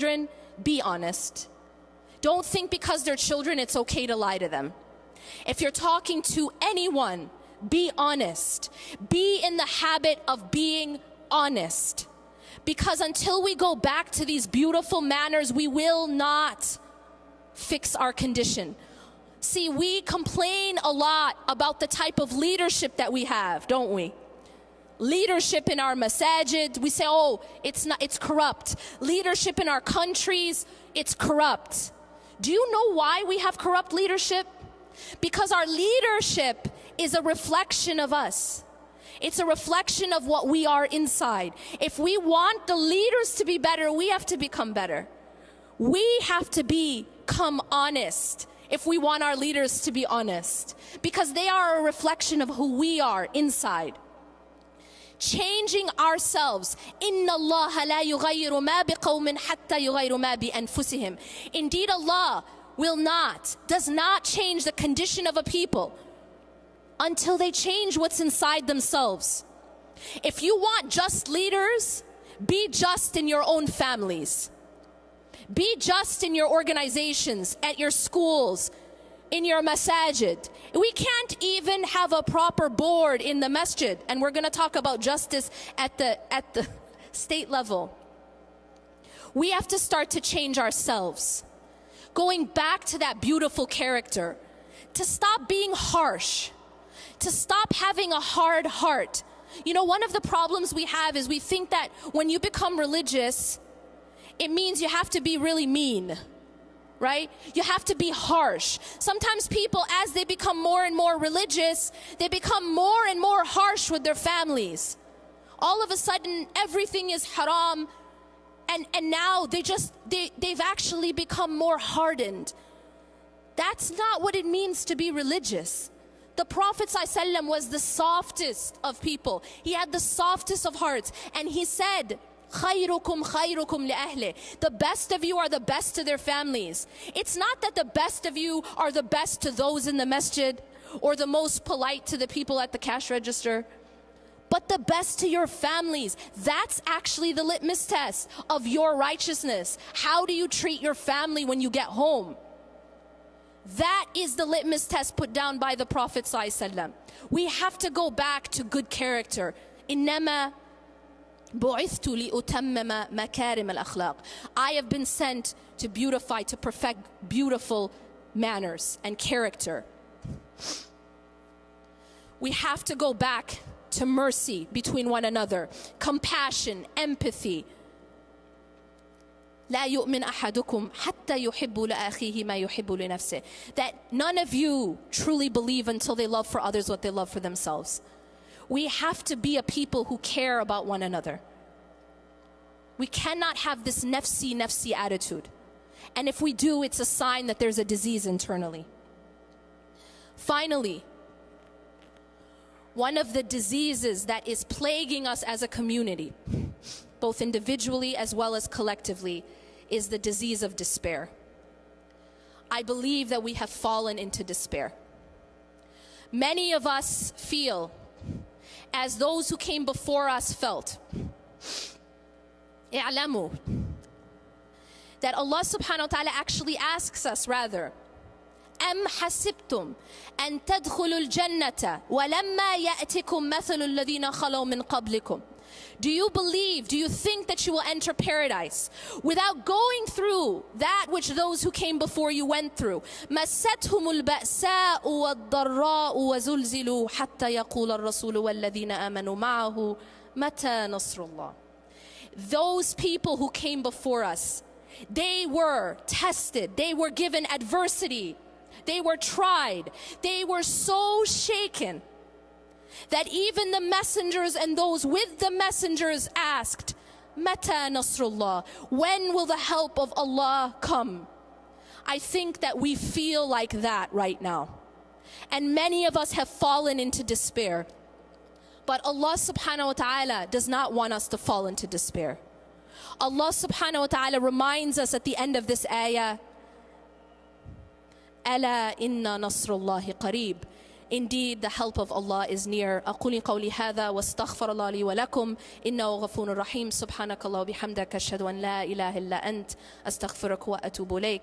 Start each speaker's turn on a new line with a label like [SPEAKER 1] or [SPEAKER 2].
[SPEAKER 1] children, be honest. Don't think because they're children it's okay to lie to them. If you're talking to anyone, be honest. Be in the habit of being honest. Because until we go back to these beautiful manners, we will not fix our condition. See, we complain a lot about the type of leadership that we have, don't we? Leadership in our masajid, we say, oh, it's corrupt. Leadership in our countries, it's corrupt. Do you know why we have corrupt leadership? Because our leadership is a reflection of us. It's a reflection of what we are inside. If we want the leaders to be better, we have to become better. We have to become honest if we want our leaders to be honest, because they are a reflection of who we are inside. Changing ourselves. Inna Allah la yughayyiru ma biqawmin hatta yughayyiru ma bi anfusihim. Indeed, Allah does not change the condition of a people until they change what's inside themselves. If you want just leaders, be just in your own families. Be just in your organizations, at your schools, in your masajid. We can't even have a proper board in the masjid, and we're going to talk about justice at the state level. We have to start to change ourselves, going back to that beautiful character, to stop being harsh, to stop having a hard heart. You know, one of the problems we have is we think that when you become religious, it means you have to be really mean, right? You have to be harsh. Sometimes people, as they become more and more religious, they become more and more harsh with their families. All of a sudden, everything is haram, and now they've actually become more hardened. That's not what it means to be religious. The Prophet ﷺ was the softest of people. He had the softest of hearts, and he said, خَيْرُكُمْ خَيْرُكُمْ لِأَهْلِهِ. The best of you are the best to their families. It's not that the best of you are the best to those in the masjid or the most polite to the people at the cash register, but the best to your families. That's actually the litmus test of your righteousness. How do you treat your family when you get home? That is the litmus test put down by the Prophet ﷺ. We have to go back to good character. إِنَّمَا بُعِثْتُ لِأُتَمَّمَ مَكَارِمَ الْأَخْلَاقِ. I have been sent to beautify, to perfect beautiful manners and character. We have to go back to mercy between one another, compassion, empathy. لا يؤمن أحدكم حتى يحب لأخيه ما يحب لنفسه. That none of you truly believe until they love for others what they love for themselves. We have to be a people who care about one another. We cannot have this nafsi attitude. And if we do, it's a sign that there's a disease internally. Finally, one of the diseases that is plaguing us as a community, both individually as well as collectively, is the disease of despair. I believe that we have fallen into despair. Many of us feel as those who came before us felt. اعلموا that Allah subhanahu wa ta'ala actually asks us rather, أم حسبتم أن تدخلوا الجنة ولما يأتكم مثل الذين خلوا من قبلكم. Do you believe, do you think that you will enter paradise without going through that which those who came before you went through? مَسَّتْهُمُ الْبَأْسَاءُ وَالضَّرَّاءُ وَزُلْزِلُوا حَتَّى يَقُولَ الرَّسُولُ وَالَّذِينَ آمَنُوا مَعَهُ مَتَى نَصْرُ اللَّهِ. Those people who came before us, they were tested, they were given adversity, they were tried, they were so shaken that even the messengers and those with the messengers asked, Mata Nasrullah, when will the help of Allah come? I think that we feel like that right now. And many of us have fallen into despair. But Allah subhanahu wa ta'ala does not want us to fall into despair. Allah subhanahu wa ta'ala reminds us at the end of this ayah, Ala inna nasrullahi qareeb. Indeed, the help of Allah is near. أقول قولي هذا واستغفر الله لي ولكم إنه غفور رحيم. سبحانك الله وبحمدك أشهد أن لا إله إلا أنت أستغفرك وأتوب إليك.